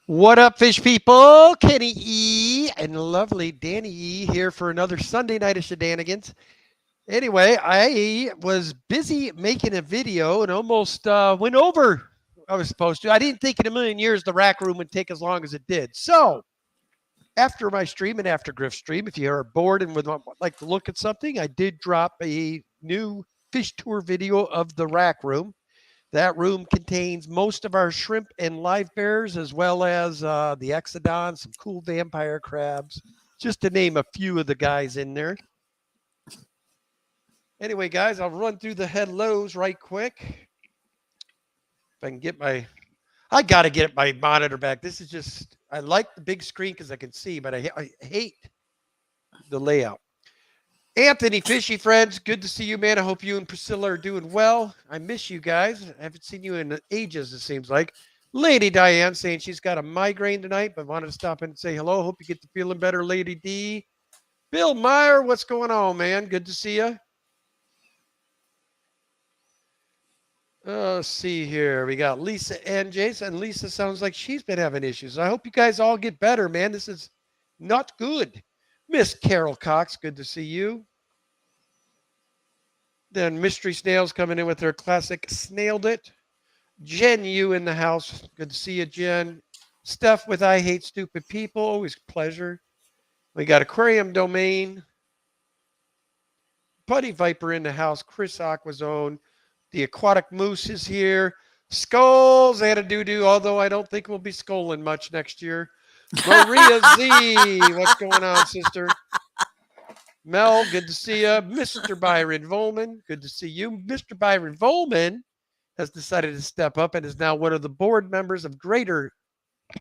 What up, fish people? Kenny E and lovely Danny E here for another Sunday night of shenanigans. Anyway, I was busy making a video and almost went over I was supposed to. I didn't think in a million years the rack room would take as long as it did. So, after my stream and after Griff's stream, if you are bored and would like to look at something, I did drop a new fish tour video of the rack room. That room contains most of our shrimp and live bears, as well as the exodon, some cool vampire crabs, just to name a few of the guys in there. Anyway, guys, I'll run through the hellos right quick. If I can get I got to get my monitor back. This is just, I like the big screen because I can see, but I hate the layout. Anthony, fishy friends, good to see you, man. I hope you and Priscilla are doing well. I miss you guys. I haven't seen you in ages, it seems like. Lady Diane saying she's got a migraine tonight, but wanted to stop in and say hello. Hope you get to feeling better, Lady D. Bill Meyer, what's going on, man? Good to see you. Let's see here. We got Lisa and Jason. Lisa sounds like she's been having issues. I hope you guys all get better, man. This is not good. Miss Carol Cox, good to see you. Then Mystery Snails coming in with their classic Snailed It. Jen, you in the house. Good to see you, Jen. Steph with I Hate Stupid People. Always a pleasure. We got Aquarium Domain. Buddy Viper in the house. Chris Aquazone. The Aquatic Moose is here. Skulls and a doo-doo, although I don't think we'll be skulling much next year. Maria Z, what's going on, sister? Mel, good to see you. Mr. Byron Volman, good to see you. Mr. Byron Volman has decided to step up and is now one of the board members of Greater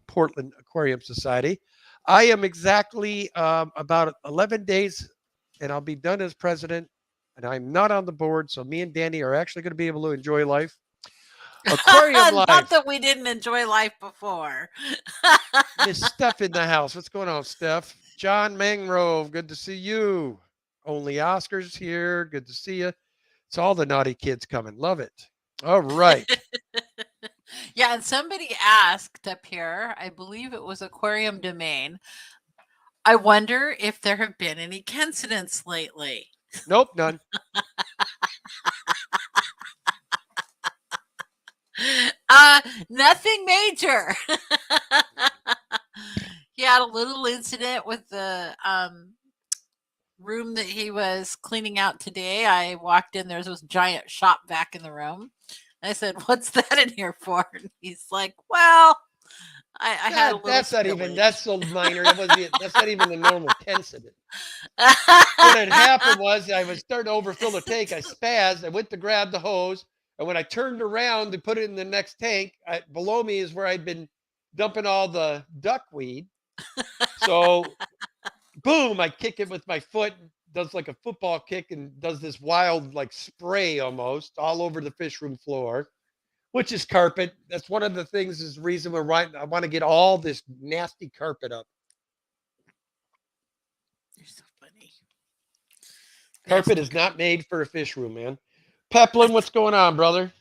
Portland Aquarium Society. I am exactly about 11 days, and I'll be done as president, and I'm not on the board, so me and Danny are actually going to be able to enjoy life. Aquarium Life. Not that we didn't enjoy life before. Miss Steph in the house. What's going on, Steph? John Mangrove, good to see you. Only Oscars here. Good to see you. It's all the naughty kids coming. Love it. All right. Yeah, and somebody asked up here, I believe it was Aquarium Domain, I wonder if there have been any incidents lately. Nope, none. Nothing major. He had a little incident with the room that he was cleaning out today. I walked in, there's this giant shop vac in the room. I said, "What's that in here for?" And he's like, "Well, I had a little." That's not even. That's so minor. That's not even a normal incident. What had happened was I was starting to overfill the tank. I spazzed. I went to grab the hose, and when I turned around to put it in the next tank, below me is where I'd been dumping all the duckweed. So, boom! I kick it with my foot. Does like a football kick and does this wild like spray almost all over the fish room floor, which is carpet. That's one of the things is the reason we're right. I want to get all this nasty carpet up. You're so funny. Carpet is not made for a fish room, man. Peplin, what's going on, brother?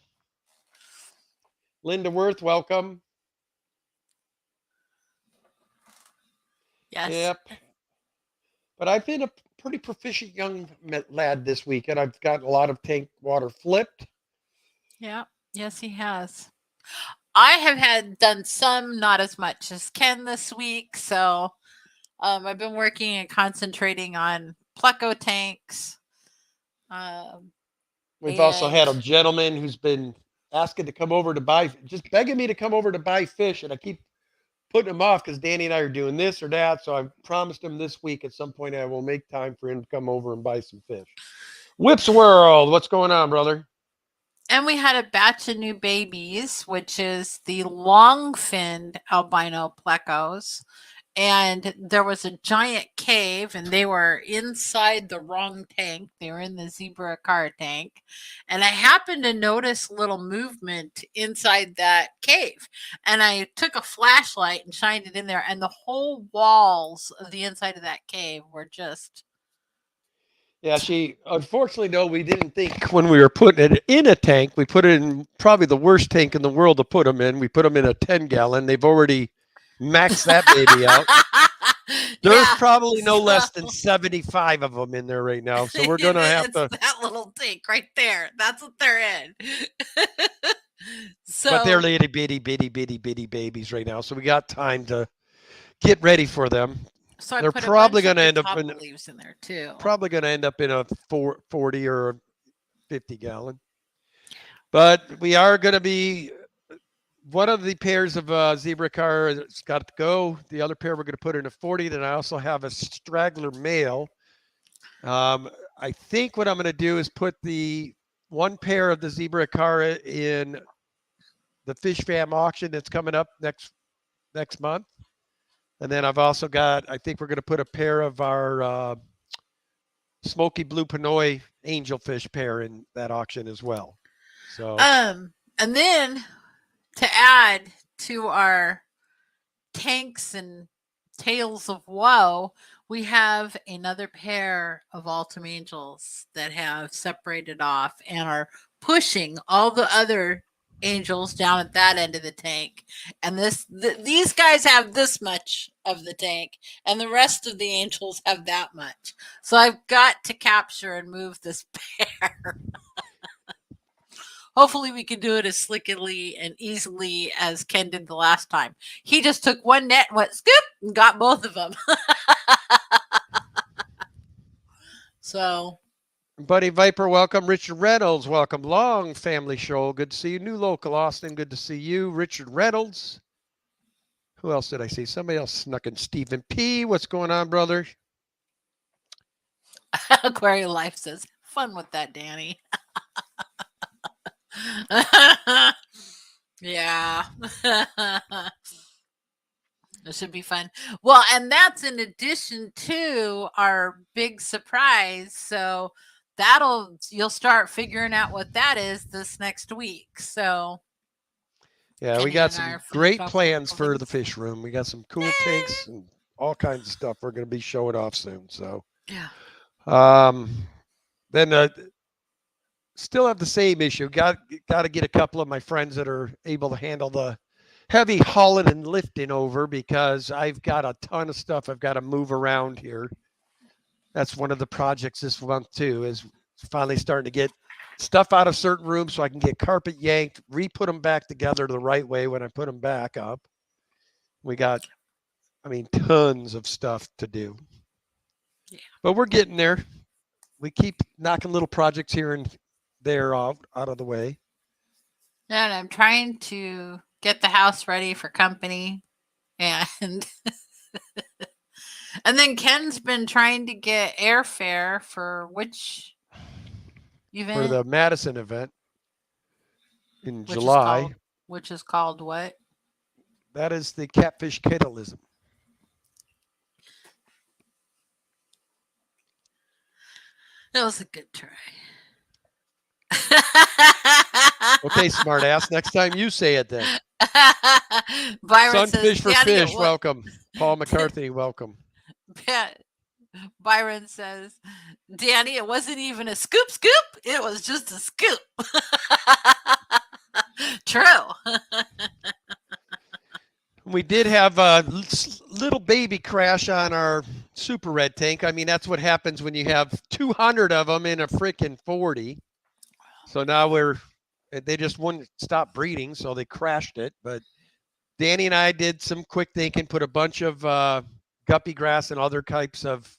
Linda Worth, welcome. Yes. Yep. But I've been a pretty proficient young lad this weekend. I've got a lot of tank water flipped. Yeah. Yes, he has. I have done some, not as much as Ken this week. So I've been working and concentrating on Pleco tanks. We've also had a gentleman who's been asking to come over to buy, just begging me to come over to buy fish. And I keep putting him off because Danny and I are doing this or that. So I've promised him this week at some point I will make time for him to come over and buy some fish. Whips World, what's going on, brother? And we had a batch of new babies, which is the long-finned albino plecos. And there was a giant cave, and they were inside the wrong tank. They were in the zebra car tank. And I happened to notice a little movement inside that cave. And I took a flashlight and shined it in there, and the whole walls of the inside of that cave were just... Yeah, unfortunately, no, we didn't think when we were putting it in a tank, we put it in probably the worst tank in the world to put them in. We put them in a 10-gallon. They've already Max that baby out. There's Yeah. probably no less So than 75 of them in there right now. So we're going to have it's to, that little tank right there. That's what they're in. but they're So little bitty babies right now. So we got time to get ready for them. so I They're put a bunch probably of going to the end up in topple leaves in there too. a 40 or a 50 gallon. But we are going to be one of the pairs of zebra car has got to go. The other pair we're going to put in a 40. Then I also have a straggler male. I think what I'm going to do is put the one pair of the zebra car in the Fish Fam auction that's coming up next month. And then I've also got, I think we're going to put a pair of our Smoky Blue Pinoy angelfish pair in that auction as well. So, And then to add to our tanks and tales of woe, we have another pair of Altum Angels that have separated off and are pushing all the other angels down at that end of the tank. And these guys have this much of the tank, and the rest of the angels have that much. So I've got to capture and move this pair. Hopefully, we can do it as slickly and easily as Ken did the last time. He just took one net, went scoop, and got both of them. So, Buddy Viper, welcome. Richard Reynolds, welcome. Long family show. Good to see you. New local Austin, good to see you. Richard Reynolds. Who else did I see? Somebody else snuck in. Stephen P. What's going on, brother? Aquarium Life says, fun with that, Danny. Yeah. It should be fun. Well, and that's in addition to our big surprise. So you'll start figuring out what that is this next week. So yeah, we got some great plans for the fish room. We got some cool tanks and all kinds of stuff we're going to be showing off soon. So, yeah. Then still have the same issue. Got to get a couple of my friends that are able to handle the heavy hauling and lifting over because I've got a ton of stuff I've got to move around here. That's one of the projects this month too, is finally starting to get stuff out of certain rooms so I can get carpet yanked, re-put them back together the right way when I put them back up. We got, tons of stuff to do. Yeah. But we're getting there. We keep knocking little projects here and there out of the way. And I'm trying to get the house ready for company. And and then Ken's been trying to get airfare for which event? For the Madison event in July. Which is called what? That is the Catfish Kettleism. That was a good try. Okay, smart ass. Next time you say it then. Byron Sunfish says, for Fish, welcome. Paul McCarthy, welcome. Byron says, Danny, it wasn't even a scoop. It was just a scoop. True. We did have a little baby crash on our Super Red tank. That's what happens when you have 200 of them in a freaking 40. So now they just wouldn't stop breeding, so they crashed it. But Danny and I did some quick thinking, put a bunch of guppy grass and other types of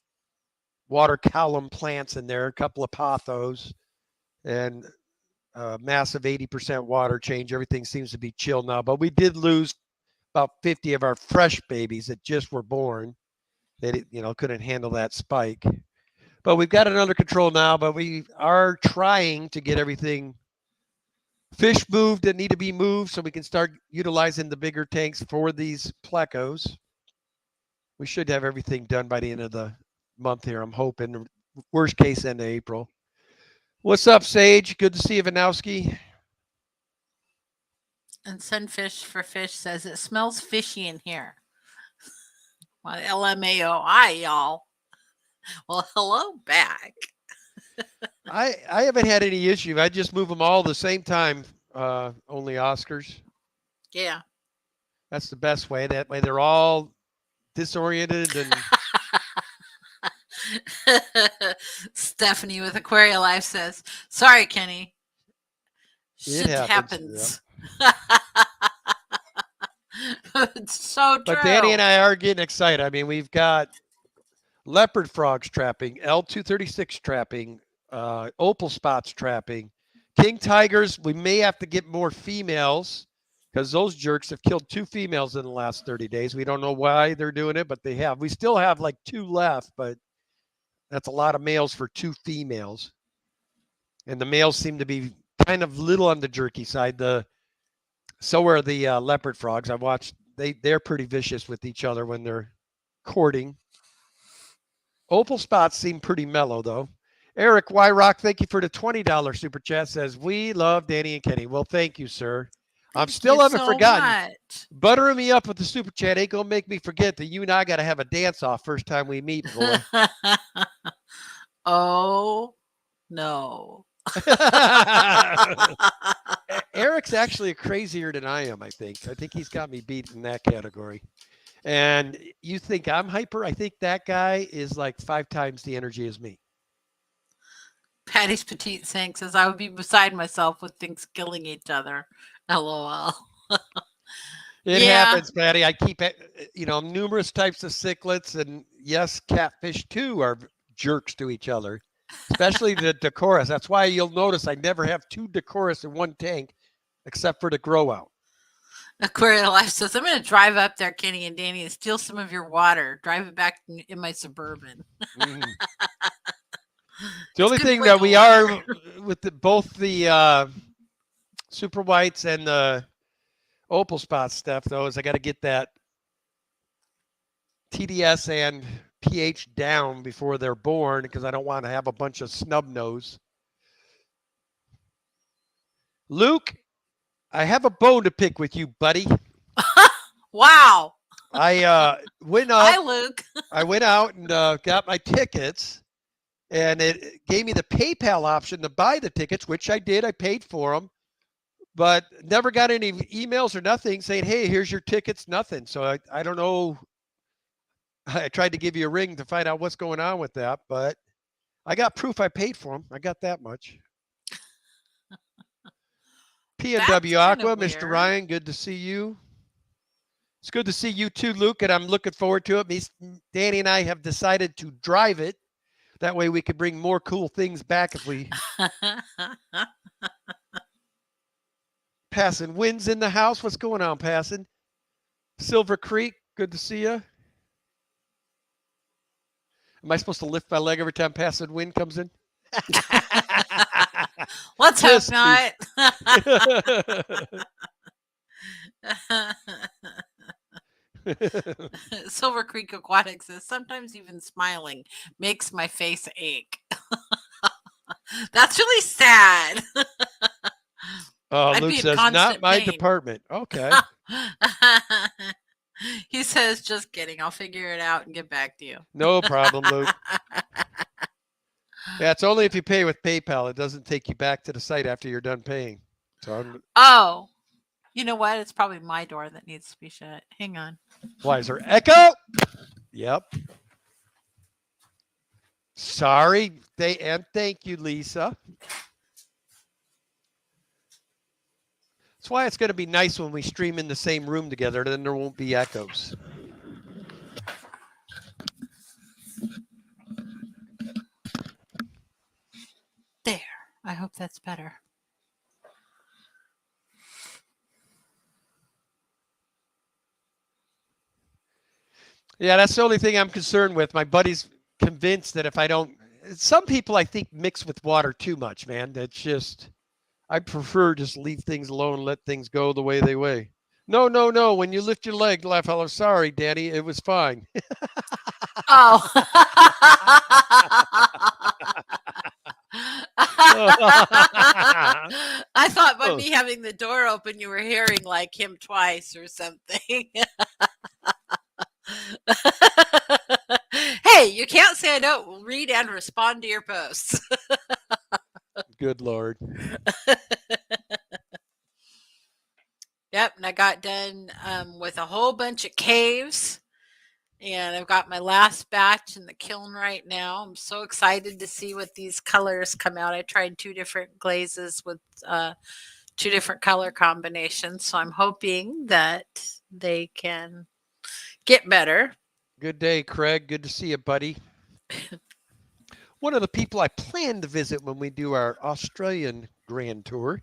water column plants in there, a couple of pothos, and a massive 80% water change. Everything seems to be chill now. But we did lose about 50 of our fresh babies that just were born. They couldn't handle that spike. But we've got it under control now, but we are trying to get everything fish moved that need to be moved so we can start utilizing the bigger tanks for these plecos. We should have everything done by the end of the month here, I'm hoping. Worst case, end of April. What's up, Sage? Good to see you, Vanowski. And Sunfish for Fish says, it smells fishy in here. Well, LMAOI, y'all. Well, hello back. I haven't had any issue. I just move them all the same time, only Oscars. Yeah. That's the best way. That way they're all disoriented and Stephanie with Aquaria Life says, "Sorry, Kenny. it Shit happens. Yep. happens." It's so true. But Danny and I are getting excited. I mean, we've got leopard frogs trapping, L236 trapping, opal spots trapping, king tigers. We may have to get more females because those jerks have killed 2 females in the last 30 days. We don't know why they're doing it, but they have. We still have like 2 left, but that's a lot of males for 2 females. And the males seem to be kind of little on the jerky side. So are the leopard frogs. I watched. They're pretty vicious with each other when they're courting. Opal spots seem pretty mellow, though. Eric Wyrock, thank you for the $20 super chat. Says, we love Danny and Kenny. Well, thank you, sir. I'm still haven't forgotten. Much. Buttering me up with the super chat ain't going to make me forget that you and I got to have a dance off first time we meet, boy. Oh, no. Eric's actually crazier than I am, I think. I think he's got me beat in that category. And you think I'm hyper? I think that guy is like 5 times the energy as me. Patty's Petite saying says, I would be beside myself with things killing each other. LOL. It happens, Patty. I keep, numerous types of cichlids. And yes, catfish too are jerks to each other, especially the Decorus. That's why you'll notice I never have 2 Decorus in one tank except for the grow out. Aquaria Life says, I'm going to drive up there, Kenny and Danny, and steal some of your water. Drive it back in my Suburban. Mm. The only thing that we are with both the super whites and the opal spot stuff, though, is I got to get that TDS and pH down before they're born because I don't want to have a bunch of snub nose. Luke, I have a bone to pick with you, buddy. Wow. I went up. Hi, Luke. I went out and got my tickets, and it gave me the PayPal option to buy the tickets, which I did. I paid for them, but never got any emails or nothing saying, hey, here's your tickets, nothing. So I don't know. I tried to give you a ring to find out what's going on with that, but I got proof I paid for them. I got that much. PNW Aqua, Mr. Ryan, good to see you. It's good to see you too, Luke, and I'm looking forward to it. Danny and I have decided to drive it. That way we could bring more cool things back if we... Passing Winds in the house. What's going on, Passing? Silver Creek, good to see you. Am I supposed to lift my leg every time Passing Wind comes in? Let's hope not. Silver Creek Aquatics says, sometimes even smiling makes my face ache. That's really sad. Luke says, not my department. Okay. He says, just kidding. I'll figure it out and get back to you. No problem, Luke. Yeah, it's only if you pay with PayPal. It doesn't take you back to the site after you're done paying. Oh, you know what? It's probably my door that needs to be shut. Hang on. Why is there echo? Yep. Sorry. And thank you, Lisa. That's why it's going to be nice when we stream in the same room together. Then there won't be echoes. There. I hope that's better. Yeah, that's the only thing I'm concerned with. My buddy's convinced that if I don't... Some people, I think, mix with water too much, man. It's just... I prefer just leave things alone, let things go the way they way. No. When you lift your leg, fellow, sorry, Danny, it was fine. Oh. I thought by me having the door open, you were hearing like him twice or something. Hey, you can't say I don't read and respond to your posts. Good Lord. Yep, and I got done with a whole bunch of caves, and I've got my last batch in the kiln right now. I'm so excited to see what these colors come out. I tried two different glazes with two different color combinations, so I'm hoping that they can get better. Good day, Craig. Good to see you, buddy. One of the people I plan to visit when we do our Australian grand tour.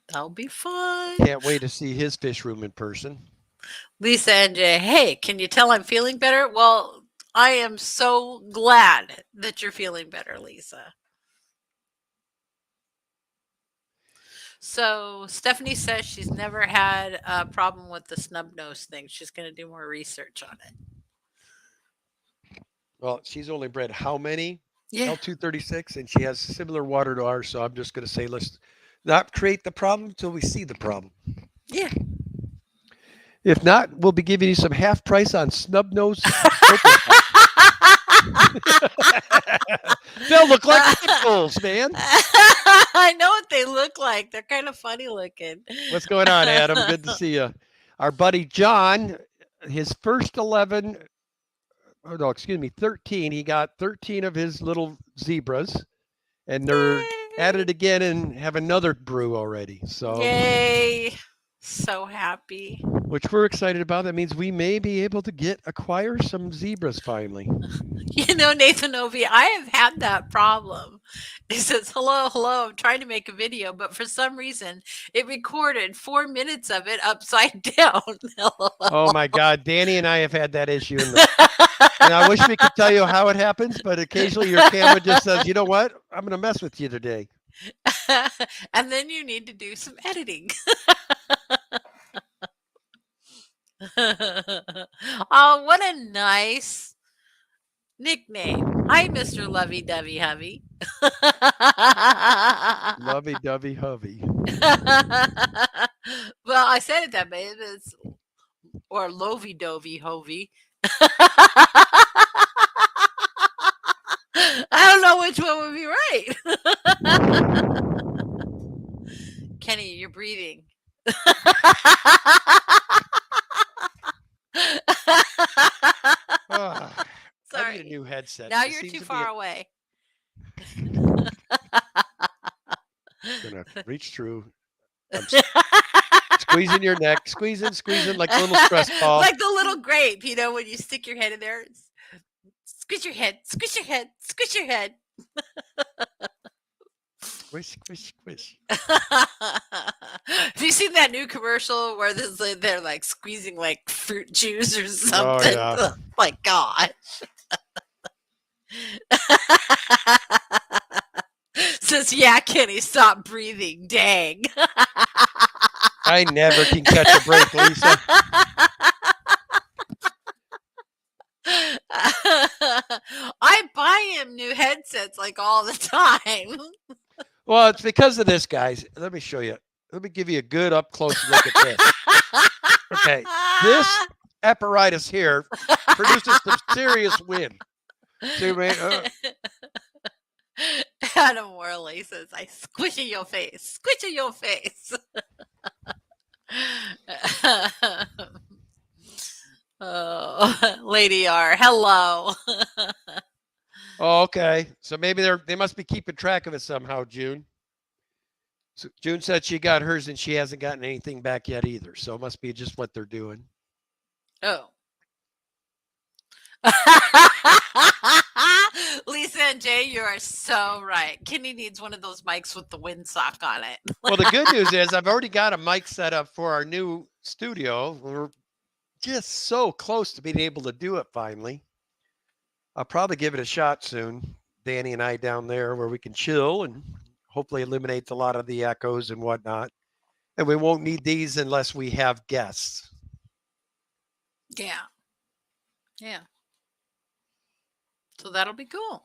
That'll be fun. Can't wait to see his fish room in person. Lisa and Jay, hey, can you tell I'm feeling better? Well, I am so glad that you're feeling better, Lisa. So Stephanie says she's never had a problem with the snub nose thing. She's going to do more research on it. Well, she's only bred how many? Yeah. L236, and she has similar water to ours. So I'm just going to say, let's not create the problem until we see the problem. Yeah. If not, we'll be giving you some half price on snub nose. They'll look like pitbulls, man. I know what they look like. They're kind of funny looking. What's going on, Adam? Good to see you. Our buddy John, his first 11, oh no, excuse me, 13. He got 13 of his little zebras, and they're at it again and have another brew already. So yay! So happy. Which we're excited about. That means we may be able to acquire some zebras finally. You know, Nathan Ovi, I have had that problem. He says, hello, I'm trying to make a video, but for some reason it recorded 4 minutes of it upside down. Oh my God. Danny and I have had that issue. And I wish we could tell you how it happens, but occasionally your camera just says, you know what? I'm going to mess with you today. And then you need to do some editing. Oh, what a nice nickname. Hi, Mr. Lovey Dovey Hovey. Lovey Dovey Hovey. Well, I said it that way. It's or Lovey Dovey Hovey. I don't know which one would be right. Kenny, you're breathing. Sorry. I need a new headset. Now you're too far away. Gonna reach through. I'm squeezing your neck, squeezing like a little stress ball. Like the little grape, you know, when you stick your head in there. Squish your head, squish your head, squish your head. Squish, squish, squish. Have you seen that new commercial where they're like squeezing like fruit juice or something? Oh, yeah. Oh my gosh. Says, yeah, Kenny, stop breathing. Dang. I never can catch a break, Lisa. I buy him new headsets like all the time. Well, it's because of this, guys. Let me show you. Let me give you a good up close look at this. Okay, this apparatus here produces some serious wind. See, Adam Worley says, I squish in your face. Squish in your face. Oh, Lady R, hello. Oh, okay. So maybe they must be keeping track of it somehow, June. So June said she got hers and she hasn't gotten anything back yet either. So it must be just what they're doing. Oh. Lisa and Jay, you are so right. Kenny needs one of those mics with the windsock on it. Well, the good news is I've already got a mic set up for our new studio. We're just so close to being able to do it finally. I'll probably give it a shot soon. Danny and I down there where we can chill and hopefully eliminates a lot of the echoes and whatnot. And we won't need these unless we have guests. Yeah. Yeah. So that'll be cool.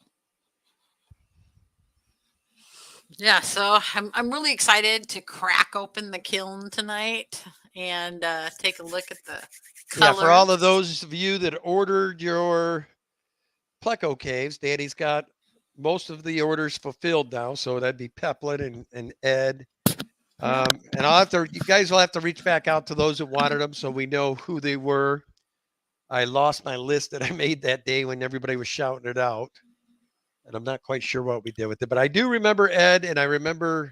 Yeah, so I'm really excited to crack open the kiln tonight and take a look at the colors. Yeah, for all of those of you that ordered your Pleco caves, Danny's got most of the orders fulfilled now. So that'd be Peplin and Ed And I'll have to. You guys will have to reach back out to those that wanted them, so we know who they were. I lost my list that I made that day when everybody was shouting it out, and I'm not quite sure what we did with it. But I do remember Ed, and I remember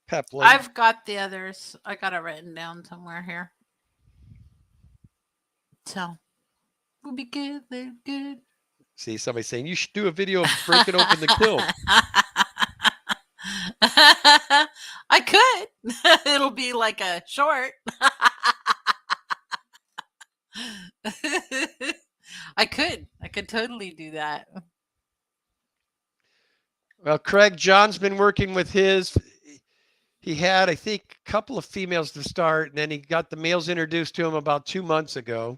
Peplin. I've got the others. I got it written down somewhere here. So we'll be good. They're good. See somebody saying you should do a video of breaking open the kiln. I could. It'll be like a short. I could totally do that. Well, Craig John's been working with his. He had, I think, a couple of females to start, and then he got the males introduced to him about 2 months ago,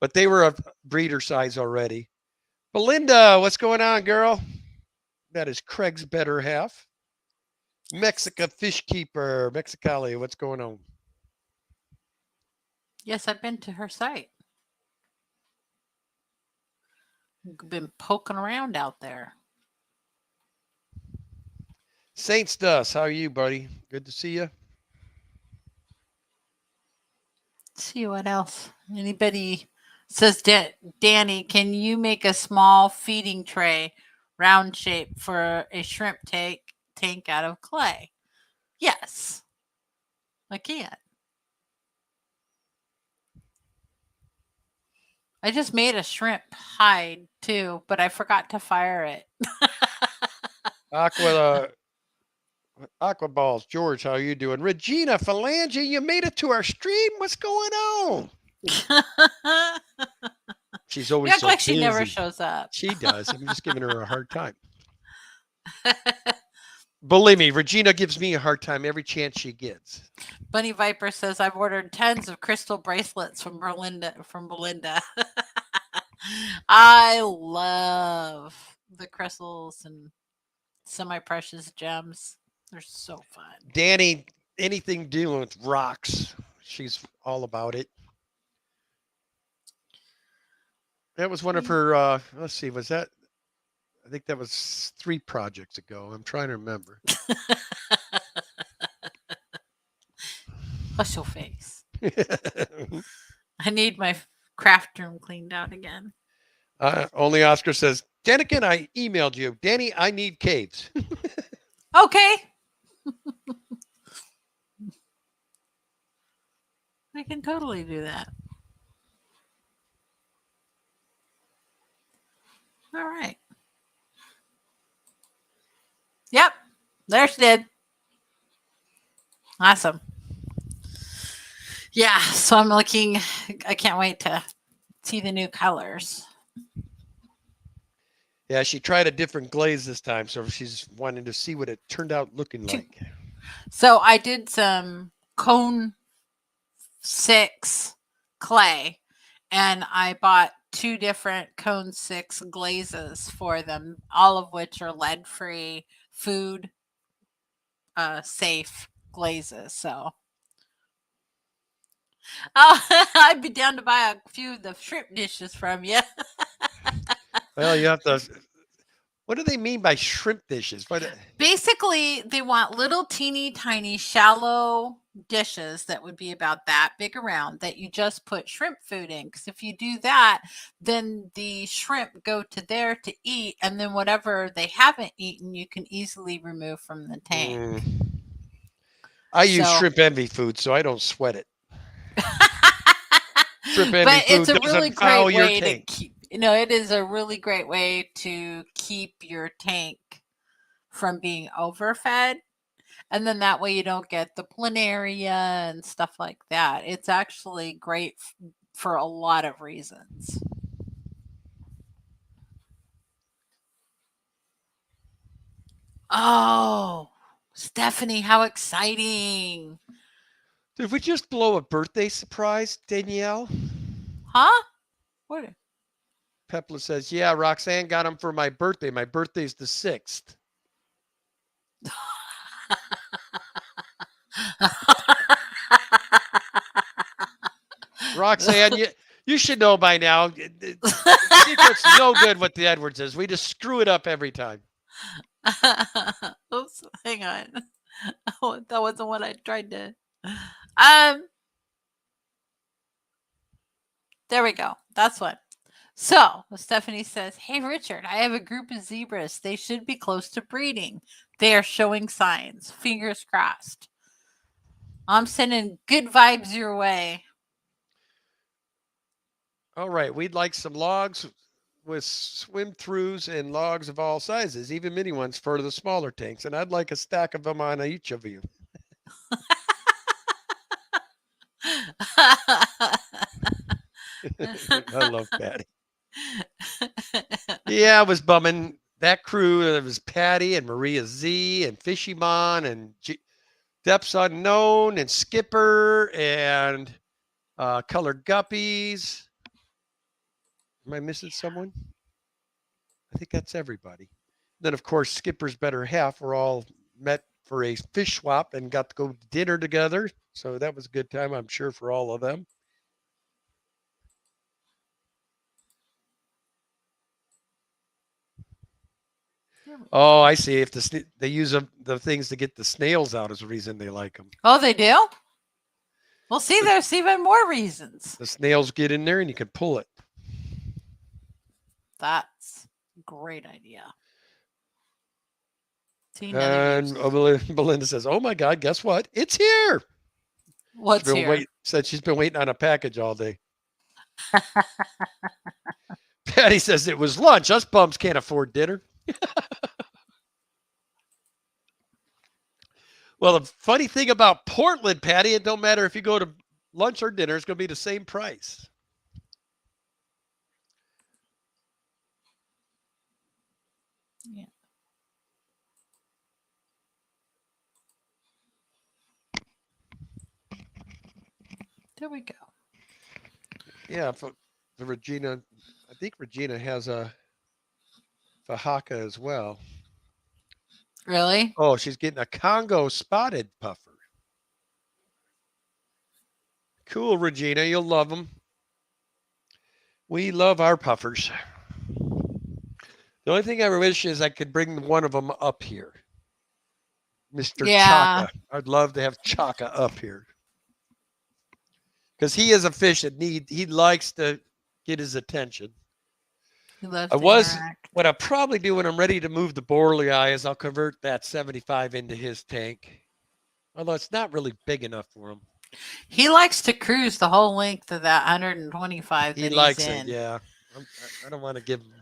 but they were of breeder size already. Belinda, what's going on, girl? That is Craig's better half. Mexica Fish Keeper, Mexicali, what's going on? Yes, I've been to her site. Been poking around out there. Saints Dust, how are you, buddy? Good to see you. See what else. Anybody says, Danny, can you make a small feeding tray, round shape, for a shrimp tank out of clay? Yes, I can. I just made a shrimp hide too, but I forgot to fire it. Aqua Balls, George, how you doing? Regina Phalange, you made it to our stream. What's going on? She's always act so like busy. she never shows up. She does. I'm just giving her a hard time. Believe me, Regina gives me a hard time every chance she gets. Bunny Viper says I've ordered tons of crystal bracelets from Belinda. I love the crystals and semi-precious gems. They're so fun. Danny, anything dealing with rocks, she's all about it. That was one of her, let's see, was that? I think that was 3 projects ago. I'm trying to remember. Hush your face. I need my craft room cleaned out again. Only Oscar says, Daniken, I emailed you. Danny, I need caves. Okay. I can totally do that. All right. Yep. There she did. Awesome. Yeah. So I'm looking. I can't wait to see the new colors. Yeah, she tried a different glaze this time, so she's wanting to see what it turned out looking like. So I did some Cone 6 clay, and I bought 2 different Cone 6 glazes for them, all of which are lead-free, food safe glazes. So I'd be down to buy a few of the shrimp dishes from you. Well, you have to. What do they mean by shrimp dishes? Basically, they want little teeny tiny shallow dishes that would be about that big around that you just put shrimp food in. Because if you do that, then the shrimp go to there to eat, and then whatever they haven't eaten, you can easily remove from the tank. I use Shrimp Envy food, so I don't sweat it. Shrimp Envy but food it's a really great way to keep. It is a really great way to keep your tank from being overfed. And then that way you don't get the planaria and stuff like that. It's actually great for a lot of reasons. Oh, Stephanie, how exciting. Did we just blow a birthday surprise, Danielle? Huh? What? Pepla says, yeah, Roxanne got them for my birthday. My birthday's the 6th. Roxanne, you should know by now. Secret's no good what the Edwards is. We just screw it up every time. Oops, hang on. Oh, that wasn't what I tried to. Um, there we go. That's what. So Stephanie says, "Hey Richard, I have a group of zebras. They should be close to breeding. They are showing signs. Fingers crossed. I'm sending good vibes your way." All right, we'd like some logs with swim throughs and logs of all sizes, even mini ones for the smaller tanks. And I'd like a stack of them on each of you. I love Patty. Yeah, I was bumming that crew. It was Patty and Maria Z and Fishymon and Depths Unknown and Skipper and Colored Guppies. Am I missing someone? I think that's everybody. Then, of course, Skipper's better half were all met for a fish swap and got to go to dinner together. So that was a good time, I'm sure, for all of them. Oh, I see. If they use the things to get the snails out is the reason they like them. Oh, they do? Well, see, there's even more reasons. The snails get in there and you can pull it. That's a great idea. See, And Belinda says, "Oh my God, guess what? It's here." What's here? Said she's been waiting on a package all day. Patty says it was lunch. Us bums can't afford dinner. Well, the funny thing about Portland, Patty, it don't matter if you go to lunch or dinner, it's going to be the same price. Yeah. There we go. Yeah, for Regina, I think Regina has a Fahaka as well. Really? Oh, she's getting a Congo spotted puffer. Cool, Regina. You'll love them. We love our puffers. The only thing I wish is I could bring one of them up here. Mr. Yeah. Chaka. I'd love to have Chaka up here. Because he is a fish that he likes to get his attention. He loves what I'll probably do when I'm ready to move the Borlei is I'll convert that 75 into his tank. Although it's not really big enough for him. He likes to cruise the whole length of that 125 that he likes he's in. It, yeah. I don't want to give him.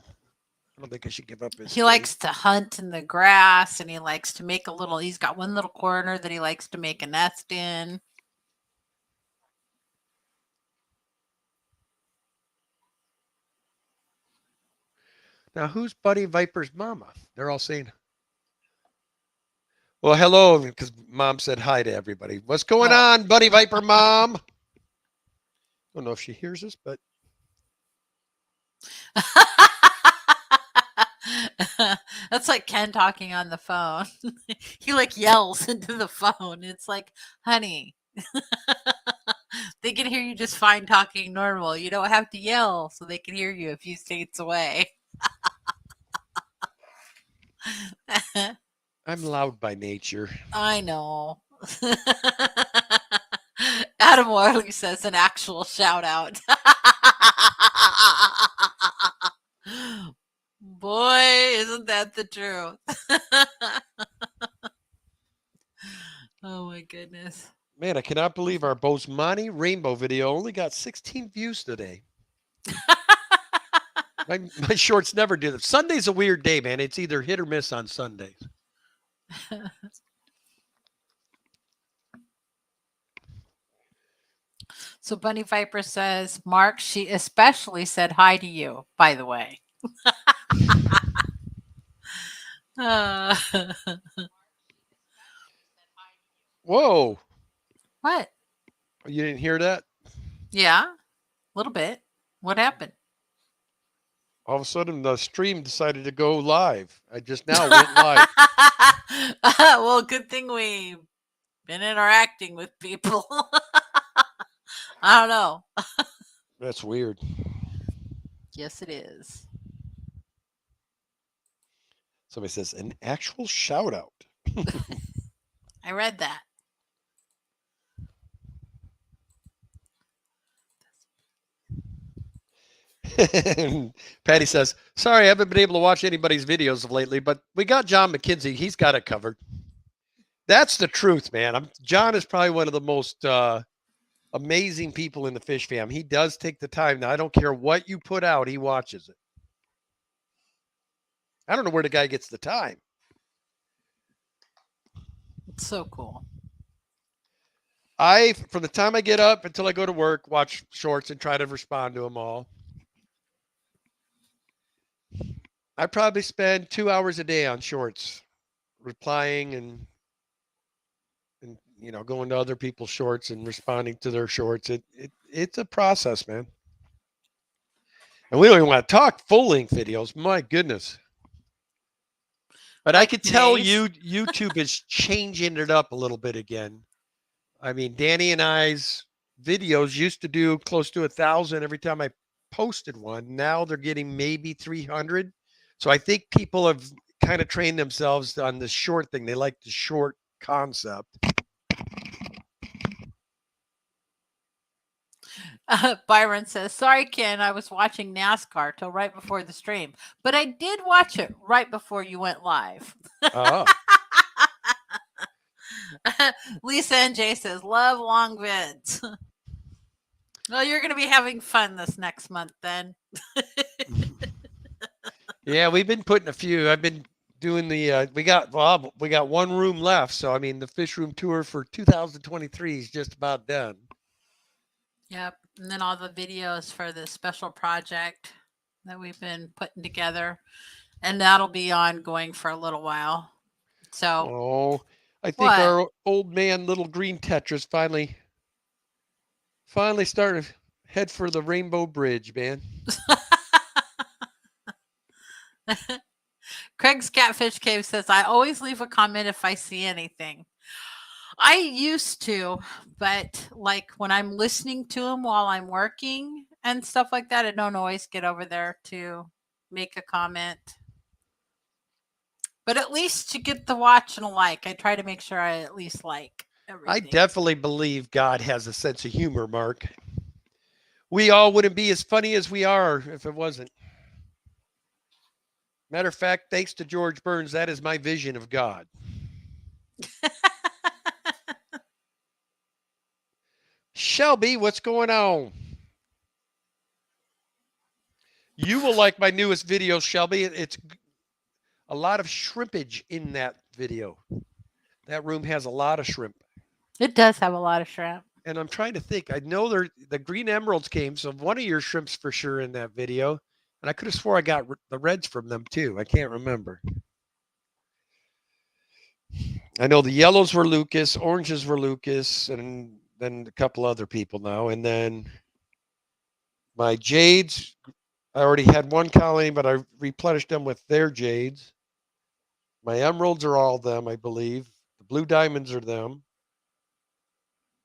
I don't think I should give up his. He likes to hunt in the grass, and he likes to make he's got one little corner that he likes to make a nest in. Now, who's Buddy Viper's mama? They're all saying, well, hello, because Mom said hi to everybody. What's going on, Buddy Viper Mom? I don't know if she hears us, but. That's like Ken talking on the phone. He like yells into the phone. It's like, honey, they can hear you just fine talking normal. You don't have to yell so they can hear you a few states away. I'm loud by nature. I know. Adam Worley says an actual shout out. Boy, isn't that the truth? Oh my goodness. Man, I cannot believe our Bosemani rainbow video only got 16 views today. My shorts never do that. Sunday's a weird day, man. It's either hit or miss on Sundays. So Bunny Viper says, Mark, she especially said hi to you, by the way. Whoa. What? You didn't hear that? Yeah, a little bit. What happened? All of a sudden, the stream decided to go live. I just now went live. Well, good thing we've been interacting with people. I don't know. That's weird. Yes, it is. Somebody says, an actual shout out. I read that. Patty says, sorry, I haven't been able to watch anybody's videos of lately, but we got John McKenzie. He's got it covered. That's the truth, man. John is probably one of the most amazing people in the fish fam. He does take the time. Now, I don't care what you put out, he watches it. I don't know where the guy gets the time. It's so cool. From the time I get up until I go to work, watch shorts and try to respond to them all. I probably spend 2 hours a day on shorts, replying and going to other people's shorts and responding to their shorts. It's a process, man. And we don't even want to talk full length videos. My goodness. But I could tell you YouTube is changing it up a little bit again. I mean, Danny and I's videos used to do close to 1,000 every time I posted one. Now they're getting maybe 300. So I think people have kind of trained themselves on the short thing. They like the short concept. Byron says, sorry, Ken, I was watching NASCAR till right before the stream, but I did watch it right before you went live. Oh. Lisa and Jay says, love long vids. Well, you're going to be having fun this next month then. Yeah, we've been putting a few. I've been doing we got one room left. So, I mean, the fish room tour for 2023 is just about done. Yep. And then all the videos for the special project that we've been putting together. And that'll be ongoing for a little while. So, I think our old man, little green Tetris, finally started to head for the Rainbow Bridge, man. Craig's Catfish Cave says, I always leave a comment if I see anything. I used to, but like when I'm listening to them while I'm working and stuff like that, I don't always get over there to make a comment. But at least to get the watch and a like, I try to make sure I at least like everything. I definitely believe God has a sense of humor, Mark. We all wouldn't be as funny as we are if it wasn't. Matter of fact, thanks to George Burns, that is my vision of God. Shelby, what's going on? You will like my newest video, Shelby. It's a lot of shrimpage in that video. That room has a lot of shrimp. It does have a lot of shrimp. And I'm trying to think. I know the green emeralds came, so one of your shrimps for sure in that video. And I could have swore I got the reds from them too. I can't remember. I know the yellows were Lucas, oranges were Lucas, and then a couple other people now. And then my jades, I already had one colony, but I replenished them with their jades. My emeralds are all them, I believe. The blue diamonds are them.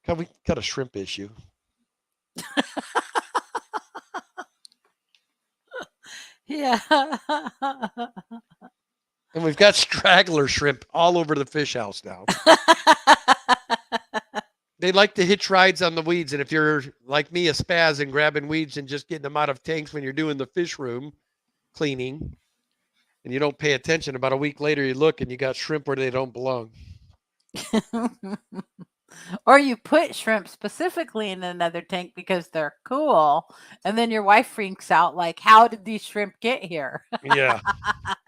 God, we got a shrimp issue. Yeah. And we've got straggler shrimp all over the fish house now. They like to hitch rides on the weeds. And if you're like me, a spaz and grabbing weeds and just getting them out of tanks when you're doing the fish room cleaning, and you don't pay attention, about a week later you look and you got shrimp where they don't belong. Or you put shrimp specifically in another tank because they're cool. And then your wife freaks out like, how did these shrimp get here? Yeah.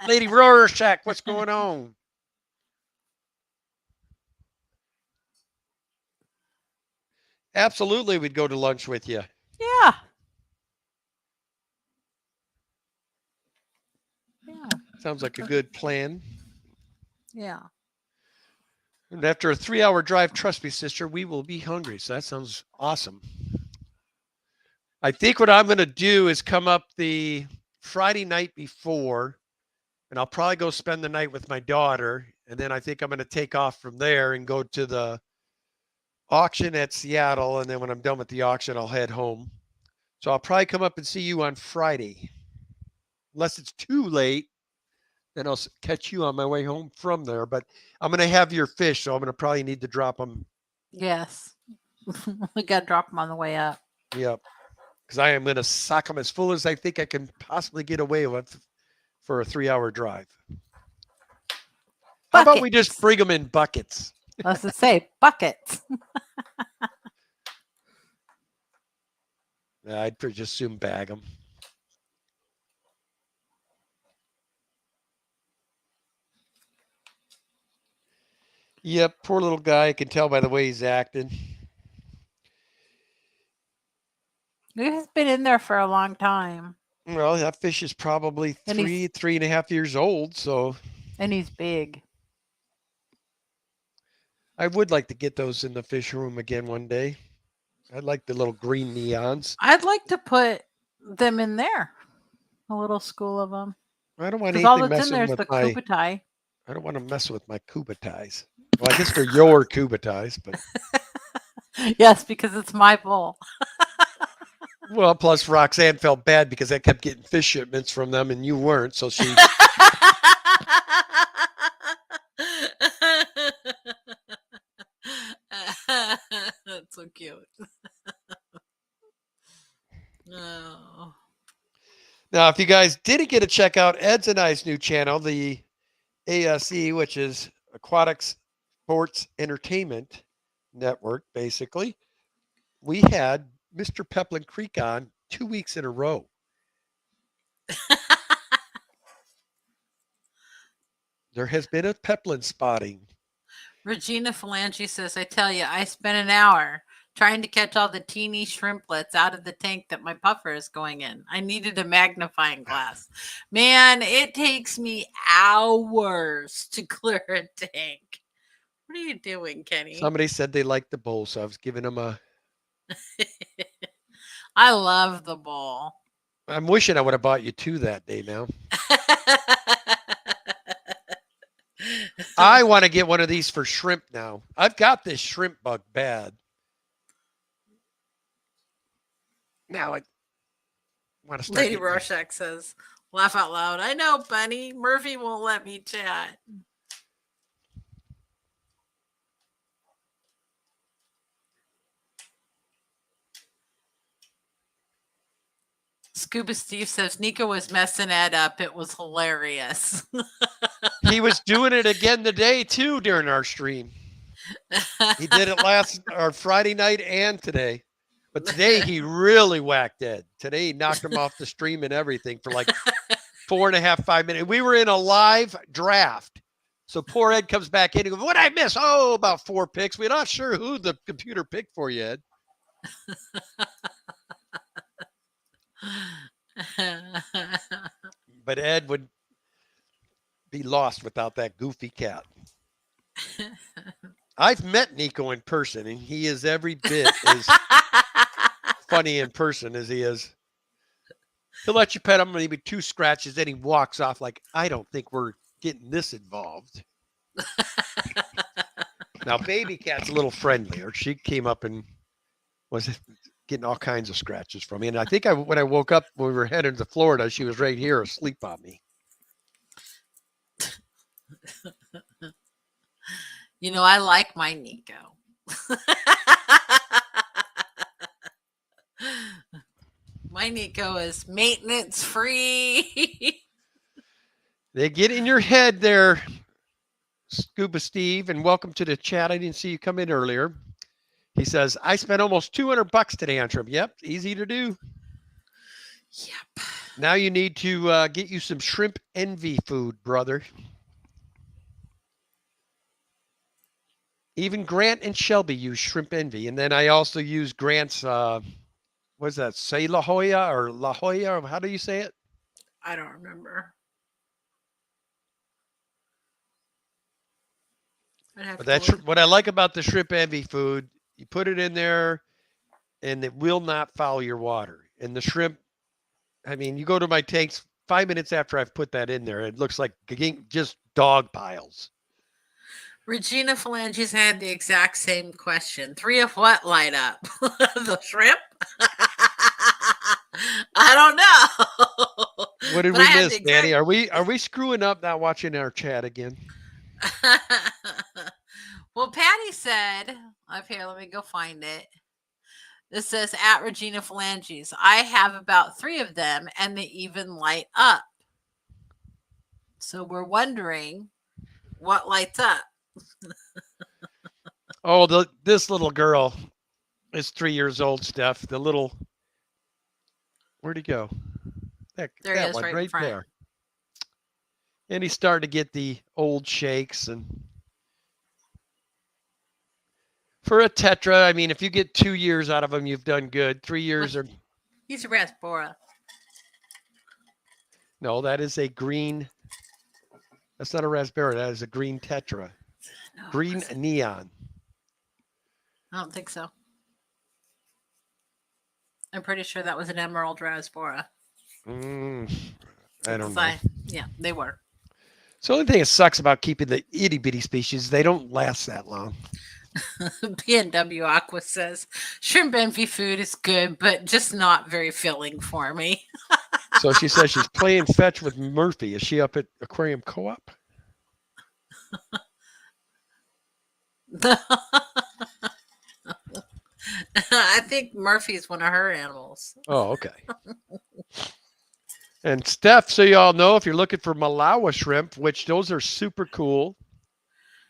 Lady Rorschach, what's going on? Absolutely, we'd go to lunch with you. Yeah. Yeah. Sounds like a good plan. Yeah. And after a 3-hour drive, trust me, sister, we will be hungry. So that sounds awesome. I think what I'm going to do is come up the Friday night before, and I'll probably go spend the night with my daughter. And then I think I'm going to take off from there and go to the auction at Seattle. And then when I'm done with the auction, I'll head home. So I'll probably come up and see you on Friday, unless it's too late. and I'll catch you on my way home from there. But I'm going to have your fish, so I'm going to probably need to drop them. Yes. We got to drop them on the way up. Yep. Because I am going to sock them as full as I think I can possibly get away with for a 3-hour drive. How about we just Buckets. bring them in buckets? Let's just say buckets. I'd just soon bag them. Yep, poor little guy. I can tell by the way he's acting. He's been in there for a long time. Well, that fish is probably And 3.5 years old, so And he's big. I would like to get those in the fish room again one day. I like the little green neons. I'd like to put them in there. A little school of them. I don't want Because all anything that's in messing there is with the my. kubatai. I don't want to mess with my kubatais. Well, I guess they're your kubatais, but Yes, because it's my bowl. well, plus Roxanne felt bad because I kept getting fish shipments from them and you weren't, so she. That's so cute. Oh. Now, if you guys didn't get to check out Ed's and I's new channel, the ASE, which is Aquatics Sports Entertainment Network, basically, we had Mr. Peplin Creek on 2 weeks in a row. There has been a Peplin spotting. Regina Phalange says, I tell you, I spent an hour trying to catch all the teeny shrimplets out of the tank that my puffer is going in. I needed a magnifying glass. Man, it takes me hours to clear a tank. What are you doing, Kenny? Somebody said they liked the bowl, so I was giving them a. I love the bowl. I'm wishing I would have bought you two that day now. I want to get one of these for shrimp now. I've got this shrimp bug bad. Now I want to start. Lady Rorschach says, laugh out loud. I know, Bunny. Murphy won't let me chat. Scuba Steve says Nico was messing Ed up. It was hilarious. He was doing it again today too during our stream. He did it Friday night and today. But today he really whacked Ed. Today he knocked him off the stream and everything for like 4.5, 5 minutes. We were in a live draft. So poor Ed comes back in and goes, what did I miss? Oh, about 4 picks. We're not sure who the computer picked for you, Ed. But Ed would be lost without that goofy cat. I've met Nico in person, and he is every bit as funny in person as he is. He'll let you pet him, maybe 2 scratches, then he walks off like, I don't think we're getting this involved. Now, baby cat's a little friendlier. She came up and was getting all kinds of scratches from me. And I think when I woke up, when we were headed to Florida, she was right here asleep on me. You know, I like my Nico. My Nico is maintenance free. They get in your head there, Scuba Steve, and welcome to the chat. I didn't see you come in earlier. He says, I spent almost $200 today on shrimp. Yep, easy to do. Yep. Now you need to get you some Shrimp Envy food, brother. Even Grant and Shelby use Shrimp Envy. And then I also use Grant's, what's that, say La Jolla or La Jolla? Or how do you say it? I don't remember. But that's what I like about the Shrimp Envy food. You put it in there, and it will not foul your water. And the shrimp, I mean, you go to my tanks 5 minutes after I've put that in there, it looks like just dog piles. Regina Phalanges had the exact same question. 3 of what light up? The shrimp? I don't know. What did But we I have miss, the Danny? Are we screwing up not watching our chat again? Well, Patty said, up here, let me go find it. This says at Regina Phalanges. I have about 3 of them and they even light up. So we're wondering what lights up. Oh, this little girl is 3 years old, Steph. The little, where'd he go? There he That is one right in right front. there. And he's starting to get the old shakes. And for a Tetra, I mean, if you get 2 years out of him, you've done good. 3 years are He's a Rasbora. no, that is a green. That's not a raspberry. That is a green Tetra. No, Green was it? neon. I don't think so. I'm pretty sure that was an Emerald Rasbora. I don't know. Yeah, they were. So the only thing that sucks about keeping the itty bitty species, they don't last that long. B&W Aqua says shrimp envy food is good, but just not very filling for me. So she says she's playing fetch with Murphy. Is she up at Aquarium Co-op? I think Murphy's one of her animals. Oh, okay. And Steph, so you all know, if you're looking for Malawi shrimp, which those are super cool,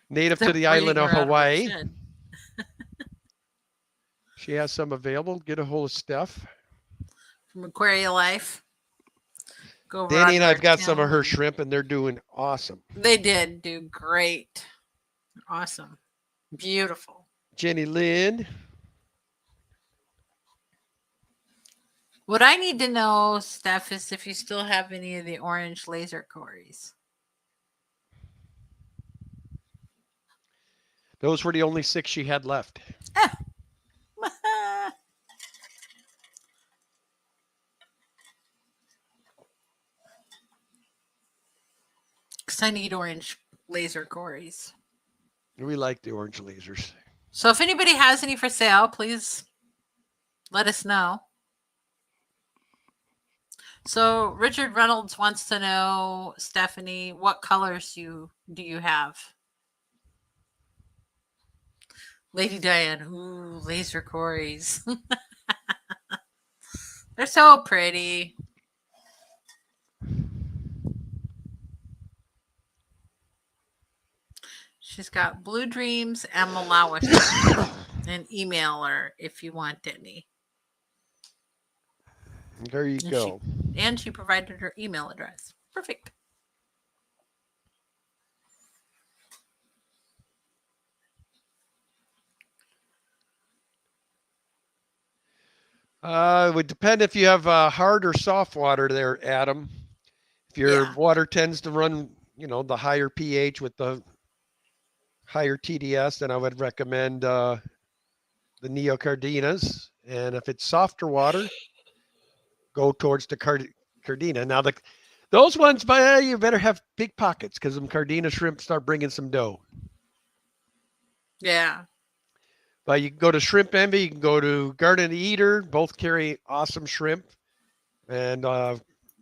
native to the island of Hawaii. She has some available. Get a hold of Steph. From Aquaria Life. Go Danny and I've got some of her shrimp, and they're doing awesome. They did do great. Awesome. Beautiful. Jenny Lynn. What I need to know, Steph, is if you still have any of the orange laser cories. Those were the only 6 she had left. Because I need orange laser cories. We like the orange lasers. So if anybody has any for sale, please let us know. So Richard Reynolds wants to know, Stephanie, what colors do you have? Lady Diane, ooh, laser cories. They're so pretty. She's got Blue Dreams and Malawi. And email her if you want any. There you go. And she provided her email address. Perfect. It would depend if you have hard or soft water there, Adam. If your water tends to run, the higher pH with the higher TDS, then I would recommend the Neocardinas. And if it's softer water, go towards the Cardina. Now, those ones, you better have big pockets because them Cardina shrimp start bringing some dough. Yeah. But you can go to Shrimp Envy. You can go to Garden Eater. Both carry awesome shrimp. And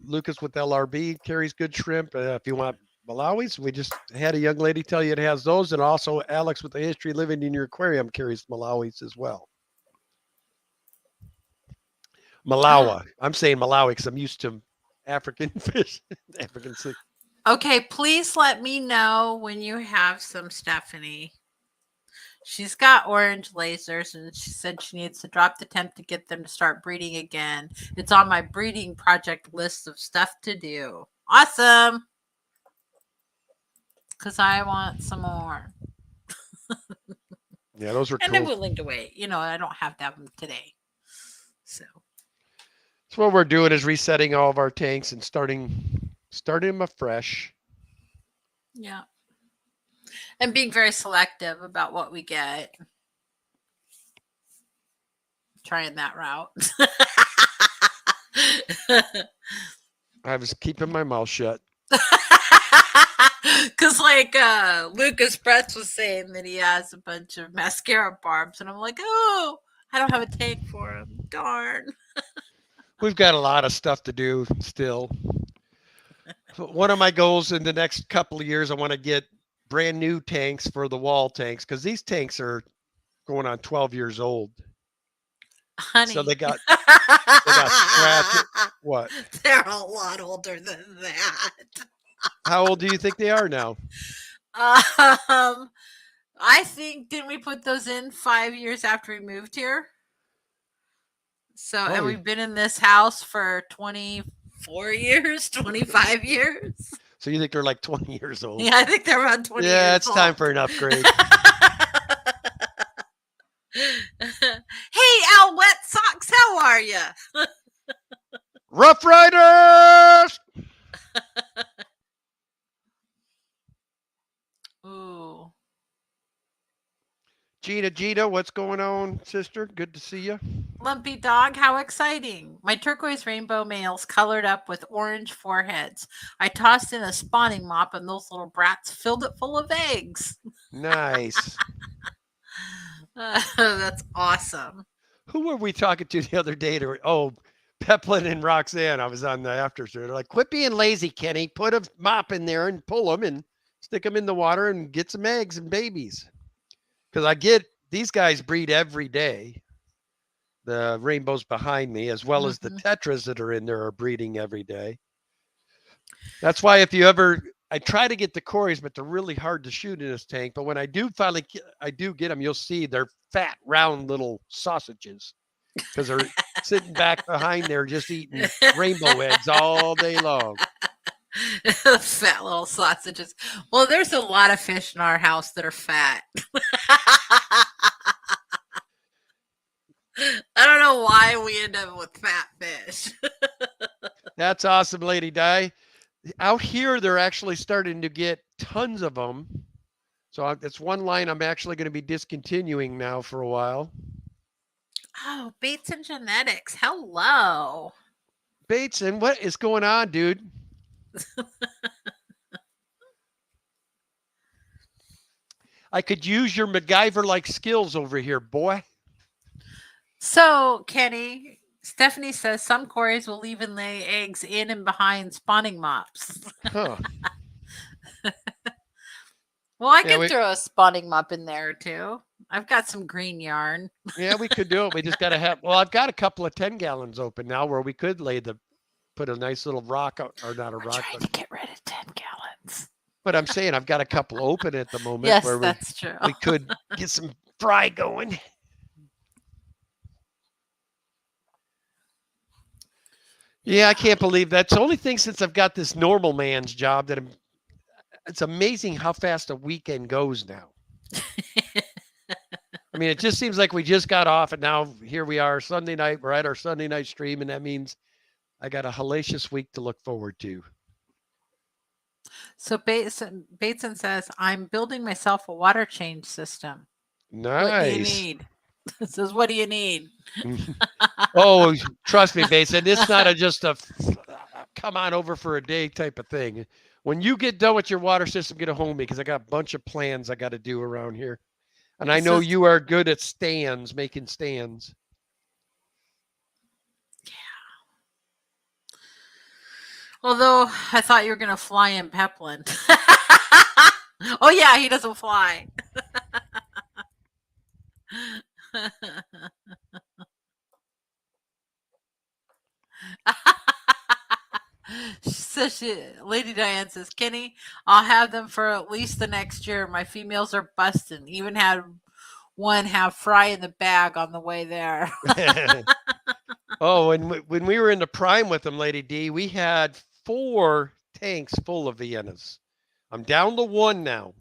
Lucas with LRB carries good shrimp. If you want Malawi's, we just had a young lady tell you it has those. And also Alex with the History Living in Your Aquarium carries Malawi's as well. Malawi. I'm saying Malawi because I'm used to African fish. African sea. Okay, please let me know when you have some, Stephanie. She's got orange lasers, and she said she needs to drop the temp to get them to start breeding again. It's on my breeding project list of stuff to do. Awesome! Because I want some more. Yeah, those were cool. And I'm willing to wait. I don't have to have them today. So what we're doing is resetting all of our tanks and starting them afresh. Yeah. And being very selective about what we get. Trying that route. I was keeping my mouth shut. Because Lucas Bretz was saying that he has a bunch of mascara barbs. And I'm like, oh, I don't have a tank for him. Darn. We've got a lot of stuff to do still. One of my goals in the next couple of years, I want to get brand new tanks for the wall tanks because these tanks are going on 12 years old. So Honey. they got scratch. What? They're a lot older than that. How old do you think they are now? I think didn't we put those in 5 years after we moved here? So and Oh, we've been in this house for 24 years, 25 years. so you think they're like 20 years old? Yeah, I think they're around 20 Yeah, years it's old. time for an upgrade. Hey, Al Wet Socks, how are you? Rough Riders! Ooh. Gina, what's going on, sister? Good to see you. Lumpy dog, how exciting. My turquoise rainbow males colored up with orange foreheads. I tossed in a spawning mop and those little brats filled it full of eggs. Nice. That's awesome. Who were we talking to the other day? Oh, Peplin and Roxanne. I was on the after show. They're like, quit being lazy, Kenny. Put a mop in there and pull them and stick them in the water and get some eggs and babies. Because I get these guys breed every day. The rainbows behind me, as well as the tetras that are in there, are breeding every day. That's why if you ever, I try to get the cories, but they're really hard to shoot in this tank. But when I do finally, I do get them, you'll see they're fat, round little sausages because they're sitting back behind there just eating rainbow eggs all day long. Fat little sausages. Well, there's a lot of fish in our house that are fat. I don't know why we end up with fat fish. That's awesome, Lady Di. Out here, they're actually starting to get tons of them. So that's one line I'm actually going to be discontinuing now for a while. Oh, Bates and Genetics. Hello. Bateson, what is going on, dude? I could use your MacGyver-like skills over here, boy. So, Kenny, Stephanie says some cories will even lay eggs in and behind spawning mops. Huh. Well, I could throw a spawning mop in there too. I've got some green yarn. Yeah, we could do it. We just got to have, well, I've got a couple of 10 gallons open now where we could put a nice little rock, or not a We're rock. trying to get rid of 10 gallons. But I'm saying I've got a couple open at the moment. Yes, where that's true. We could get some fry going. Yeah, I can't believe that's the only thing since I've got this normal man's job that it's amazing how fast a weekend goes now. I mean, it just seems like we just got off and now here we are Sunday night. We're at our Sunday night stream, and that means I got a hellacious week to look forward to. So Bateson says, I'm building myself a water change system. Nice. What do you need? It says, what do you need? Oh, trust me, Bateson. It's not just a come on over for a day type of thing. When you get done with your water system, get a hold of me because I got a bunch of plans I got to do around here. And I know you are good at stands, making stands. Yeah. Although I thought you were going to fly in Peplin. Oh, yeah, he doesn't fly. Lady Diane says, Kenny, I'll have them for at least the next year. My females are busting. Even had one have fry in the bag on the way there. Oh, and when we were in the prime with them, Lady D, we had 4 tanks full of Viennas. I'm down to 1 now.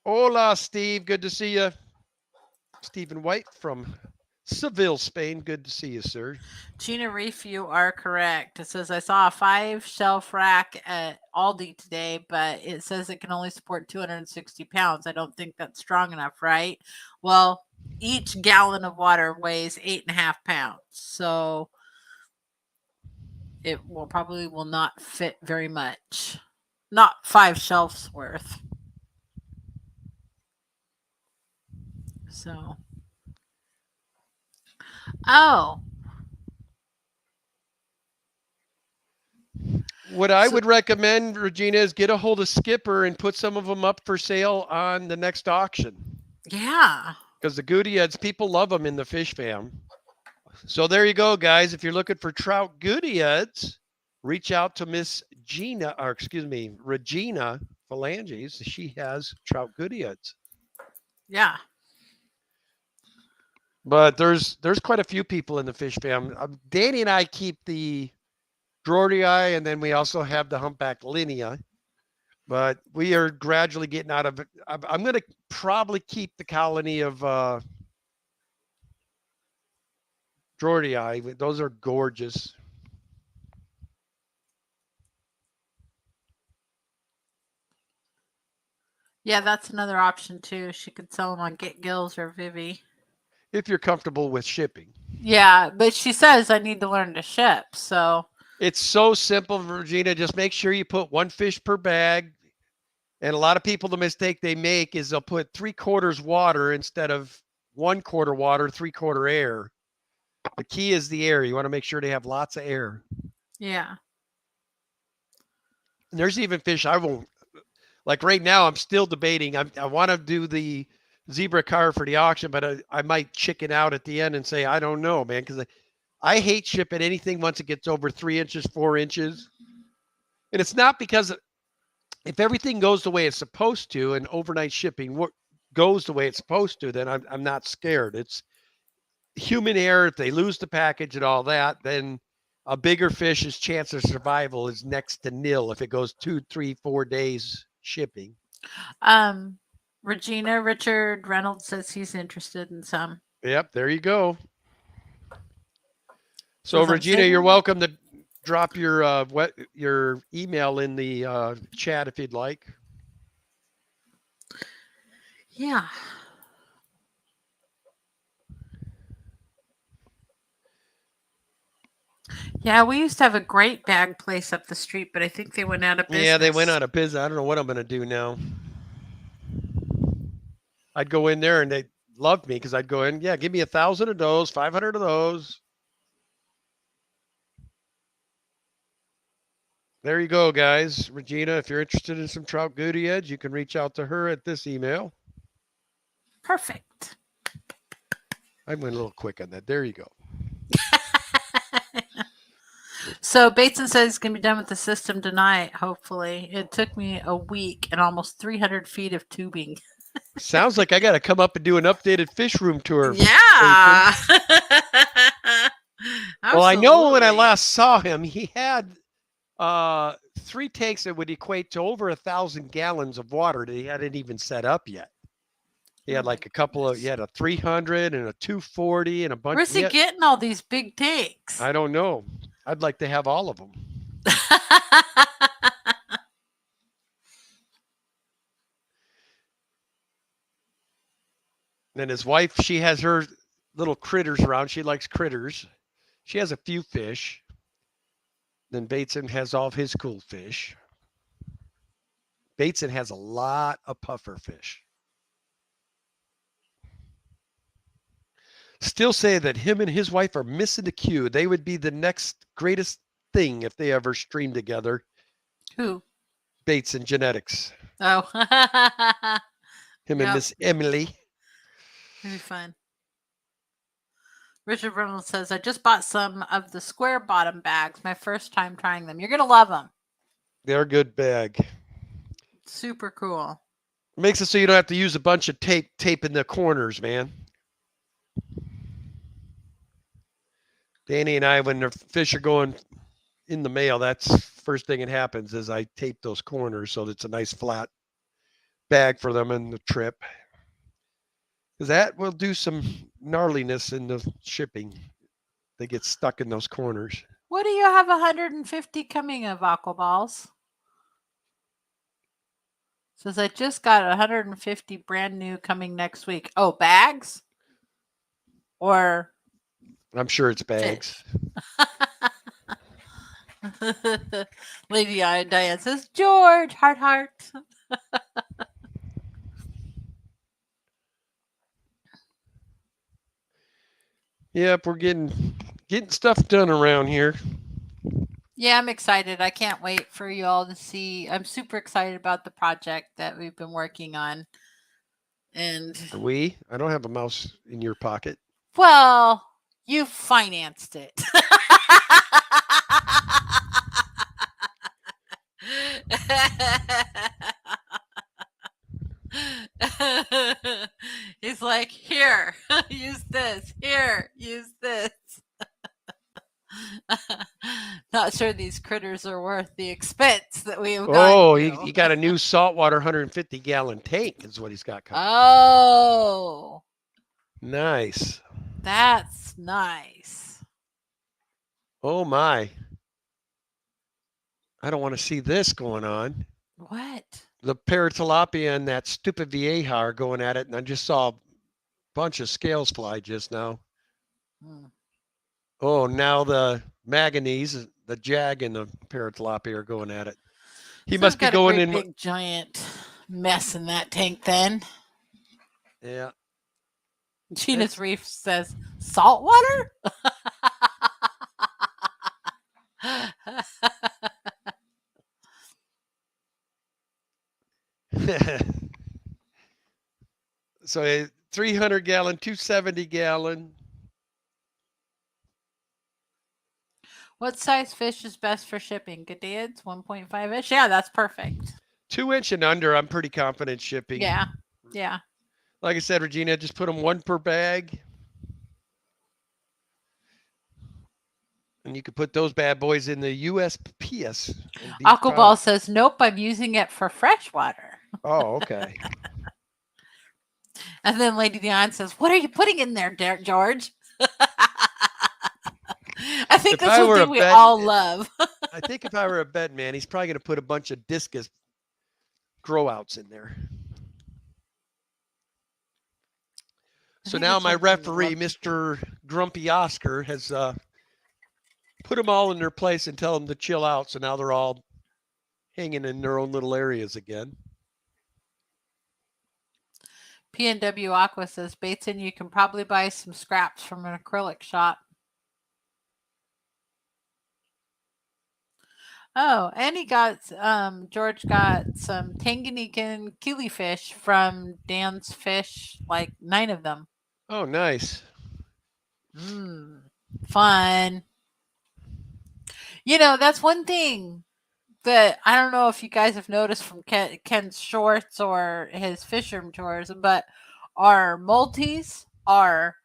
Hola, Steve. Good to see you. Stephen White from Seville, Spain. Good to see you, sir. Gina Reef, you are correct. It says, I saw a 5-shelf rack at Aldi today, but it says it can only support 260 pounds. I don't think that's strong enough, right? Well, each gallon of water weighs 8.5 pounds. So it probably will not fit very much. Not 5 shelves worth. So. Oh. What I So- would recommend, Regina, is get a hold of Skipper and put some of them up for sale on the next auction. Yeah. Because the Goodyeads, people love them in the fish fam. So there you go, guys. If you're looking for trout Goodyeads, reach out to Miss Regina Phalanges. She has trout Goodyeads. Yeah. But there's quite a few people in the fish fam. Danny and I keep the Drorii, and then we also have the humpback linea. But we are gradually getting out of it. I'm going to probably keep the colony of Drorii. Those are gorgeous. Yeah, that's another option too. She could sell them on Get Gills or Vivi. If you're comfortable with shipping. Yeah, but she says I need to learn to ship. So It's so simple, Regina. Just make sure you put one fish per bag. And a lot of people, the mistake they make is they'll put 3/4 water instead of 1/4 water, 3/4 air. The key is the air. You want to make sure they have lots of air. yeah. And there's even fish I won't, like right now, I'm still debating. I want to do the zebra car for the auction, but I might chicken out at the end and say, I don't know, man, because I hate shipping anything once it gets over 3 inches, 4 inches. And it's not because if everything goes the way it's supposed to and overnight shipping goes the way it's supposed to, then I'm not scared. It's human error. If they lose the package and all that, then a bigger fish's chance of survival is next to nil if it goes 2, 3, 4 days shipping. Regina, Richard Reynolds says he's interested in some. Yep, there you go. So Says I'm Regina, you're saving- welcome to drop your email in the chat if you'd like. Yeah. Yeah, we used to have a great bag place up the street, but I think they went out of business. Yeah, they went out of business. I don't know what I'm going to do now. I'd go in there and they loved me because I'd go in, yeah, give me 1,000 of those, 500 of those. There you go, guys. Regina, if you're interested in some trout Goodyeads, you can reach out to her at this email. Perfect. I went a little quick on that. There you go. So Bateson says he's going to be done with the system tonight, hopefully. It took me a week and almost 300 feet of tubing. Sounds like I got to come up and do an updated fish room tour. Yeah. Well, I know when I last saw him, he had 3 tanks that would equate to over 1,000 gallons of water that he hadn't even set up yet. He had like a couple of, he had a 300 and a 240 and a bunch. Where's he getting all these big tanks? I don't know. I'd like to have all of them. And his wife, she has her little critters around. She likes critters. She has a few fish. Then Bateson has all of his cool fish. Bateson has a lot of puffer fish. Still say that him and his wife are missing the cue. They would be the next greatest thing if they ever streamed together. Who? Bateson Genetics. Oh. Him and Yep. Miss Emily. It'd be fun. Richard Reynolds says, I just bought some of the square bottom bags. My first time trying them. You're going to love them. They're a good bag. Super cool. Makes it so you don't have to use a bunch of tape in the corners, man. Danny and I, when the fish are going in the mail, that's first thing that happens is I tape those corners so that it's a nice flat bag for them in the trip. Because that will do some gnarliness in the shipping. They get stuck in those corners. What do you have 150 coming of aqua balls? Says I just got 150 brand new coming next week. Oh, bags? Or I'm sure it's bags. Lady Diane says, George, heart. Yep, we're getting stuff done around here. Yeah, I'm excited. I can't wait for you all to see. I'm super excited about the project that we've been working on. And Are we? I don't have a mouse in your pocket. well, you financed it. He's like, here, use this. Here, use this. Not sure these critters are worth the expense that we have gone Oh, to. he got a new saltwater 150-gallon tank is what he's got coming. Oh, Nice. that's nice. Oh, my. I don't want to see this going on. What? The paratilapia and that stupid vieja are going at it, and I just saw a bunch of scales fly just now. Hmm. Oh, now the manganese, the jag, and the paratilapia are going at it. He So must we've be got a going great in. big giant mess in that tank then. Yeah. Gina's Reef says, salt water? So a 300-gallon, 270-gallon. What size fish is best for shipping? Gadids, 1.5 ish? Yeah, that's perfect. 2-inch and under, I'm pretty confident shipping. Yeah. Yeah. Like I said, Regina, just put them one per bag. And you could put those bad boys in the USPS. and be Aquaball fine. says, nope, I'm using it for freshwater. Oh, okay. And then Lady Dion says, what are you putting in there, George? I think If that's I one were a thing we bet, all love. I think if I were a bet man, he's probably going to put a bunch of discus grow outs in there. So now my referee, Mr. Grumpy Oscar, has put them all in their place and tell them to chill out. So now they're all hanging in their own little areas again. PNW Aqua says, Bateson, you can probably buy some scraps from an acrylic shop. Oh, and he got George got some Tanganyikan killifish from Dan's Fish, like 9 of them. Oh, nice. Fun. You know, that's one thing that I don't know if you guys have noticed from Ken's shorts or his fisherman tours, but our multis are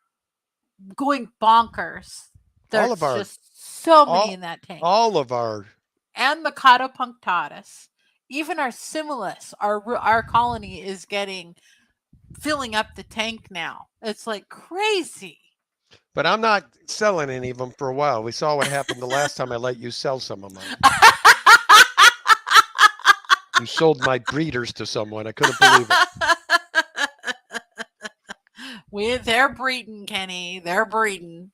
going bonkers. There's just so many in that tank. All of our. And the Cotopunctatus. Even our Simulus, our colony is filling up the tank now. It's like crazy. But I'm not selling any of them for a while. We saw what happened the last time I let you sell some of mine. You sold my breeders to someone. I couldn't believe it. They're breeding, Kenny. They're breeding.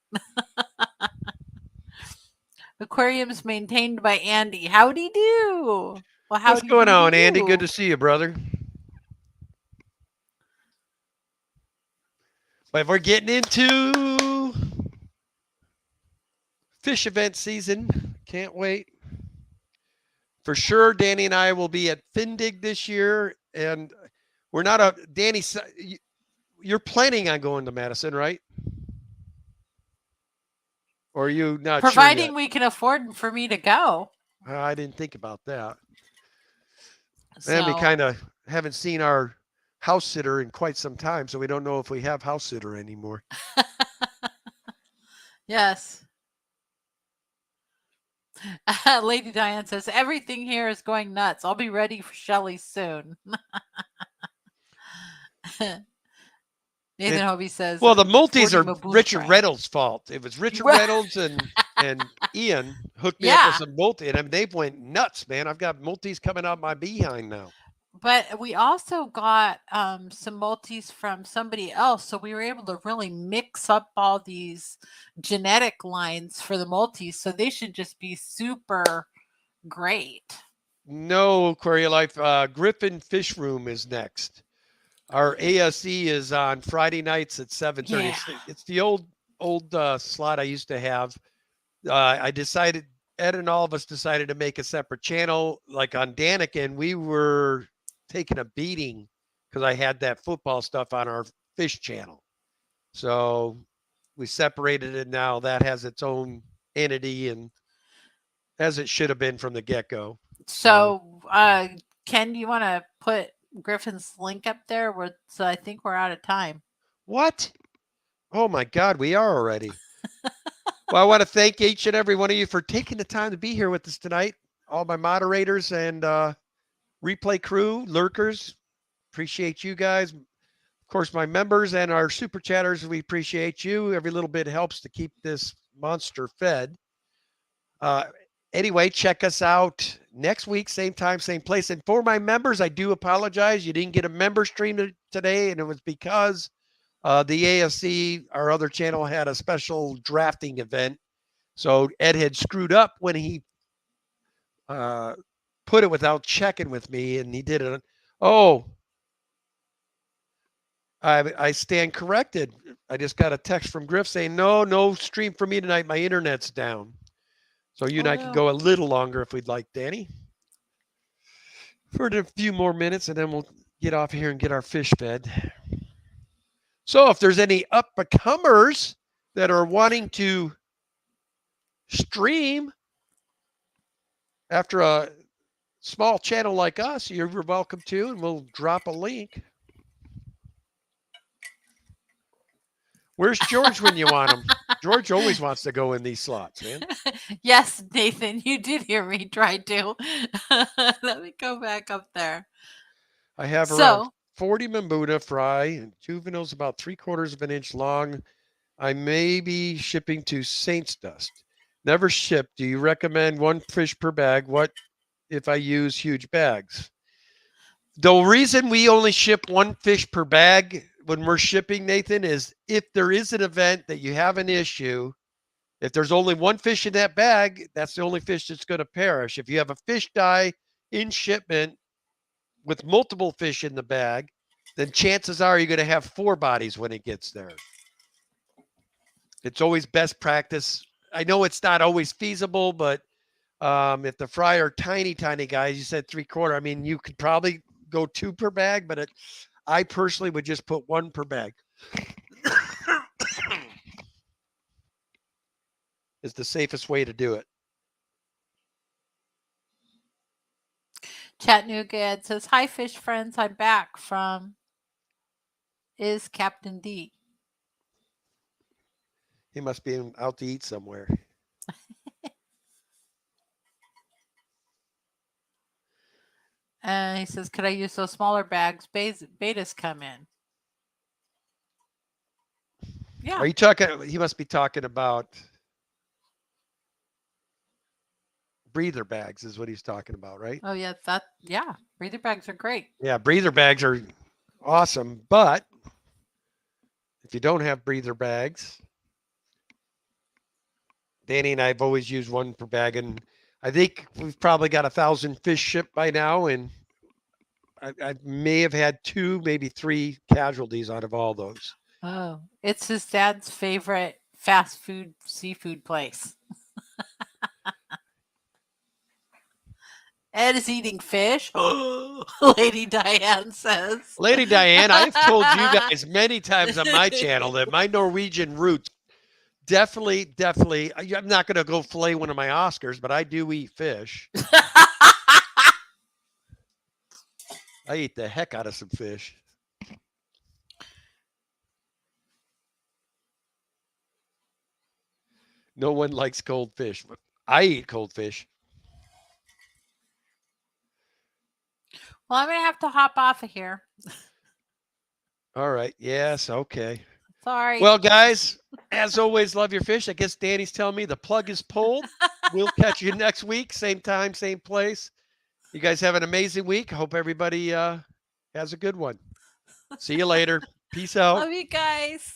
Aquarium's maintained by Andy. Howdy do. Well, what's going on, Andy? Good to see you, brother. But we're getting into fish event season. Can't wait. For sure, Danny and I will be at Findig this year. And we're not Danny, you're planning on going to Madison, right? Or are you not Providing sure we can afford for me to go. I didn't think about that. And we kind of haven't seen our house sitter in quite some time, so we don't know if we have house sitter anymore. Yes. Lady Diane says, everything here is going nuts. I'll be ready for Shelly soon. Nathan Hobie says, well, the multis are Richard Reynolds' fault. It was Richard Reynolds and Ian hooked me up with some multi, and they went nuts, man. I've got multis coming out my behind now. But we also got some multis from somebody else, so we were able to really mix up all these genetic lines for the multis, so they should just be super great. No, Aquaria Life. Griffin Fish Room is next. Our ASE is on Friday nights at 7:30. Yeah. It's the old slot I used to have. I decided Ed and all of us decided to make a separate channel. Like on Daniken, we were taking a beating because I had that football stuff on our fish channel. So we separated it now. That has its own entity and as it should have been from the get-go. So, Ken, do you want to put Griffin's link up there? So I think we're out of time. What? Oh my God, we are already. Well, I want to thank each and every one of you for taking the time to be here with us tonight. All my moderators and replay crew, lurkers, appreciate you guys. Of course, my members and our super chatters, we appreciate you. Every little bit helps to keep this monster fed. Anyway, check us out next week, same time, same place. And for my members, I do apologize. You didn't get a member stream today, and it was because the ASC, our other channel, had a special drafting event. So Ed had screwed up when he put it without checking with me, and he did it. Oh, I stand corrected. I just got a text from Griff saying, no stream for me tonight. My internet's down. So you and I can go a little longer if we'd like, Danny. For a few more minutes, and then we'll get off here and get our fish fed. So if there's any up-and-comers that are wanting to stream after a small channel like us, you're welcome to, and we'll drop a link. Where's George when you want him? George always wants to go in these slots, man. Yes, Nathan, you did hear me try to. Let me go back up there. I have around 40 Mbuna fry, and juveniles about 3/4 of an inch long. I may be shipping to Saints Dust. Never shipped. Do you recommend one fish per bag? What if I use huge bags? The reason we only ship one fish per bag when we're shipping, Nathan, is if there is an event that you have an issue, if there's only one fish in that bag, that's the only fish that's going to perish. If you have a fish die in shipment with multiple fish in the bag, then chances are you're going to have 4 bodies when it gets there. It's always best practice. I know it's not always feasible, but if the fry are tiny guys, you said 3/4. I mean, you could probably go 2 per bag, but I personally would just put 1 per bag. Is the safest way to do it. Chattanooga Ed says, "Hi, fish friends. I'm back from is Captain D." He must be out to eat somewhere. And he says, "Could I use those smaller bags betas come in?" Yeah. Are you talking? He must be talking about breather bags is what he's talking about, right? Oh, yeah. Breather bags are great. Yeah, breather bags are awesome. But if you don't have breather bags, Danny and I have always used 1 per bag. And I think we've probably got 1,000 fish shipped by now. And I may have had 2, maybe 3 casualties out of all those. Oh, it's his dad's favorite fast food seafood place. Ed is eating fish. Lady Diane says. Lady Diane, I've told you guys many times on my channel that my Norwegian roots definitely, I'm not going to go fillet one of my Oscars, but I do eat fish. I eat the heck out of some fish. No one likes cold fish, but I eat cold fish. Well, I'm going to have to hop off of here. All right. Yes. Okay. Sorry. Well, guys, as always, love your fish. I guess Danny's telling me the plug is pulled. We'll catch you next week. Same time, same place. You guys have an amazing week. Hope everybody has a good one. See you later. Peace out. Love you guys.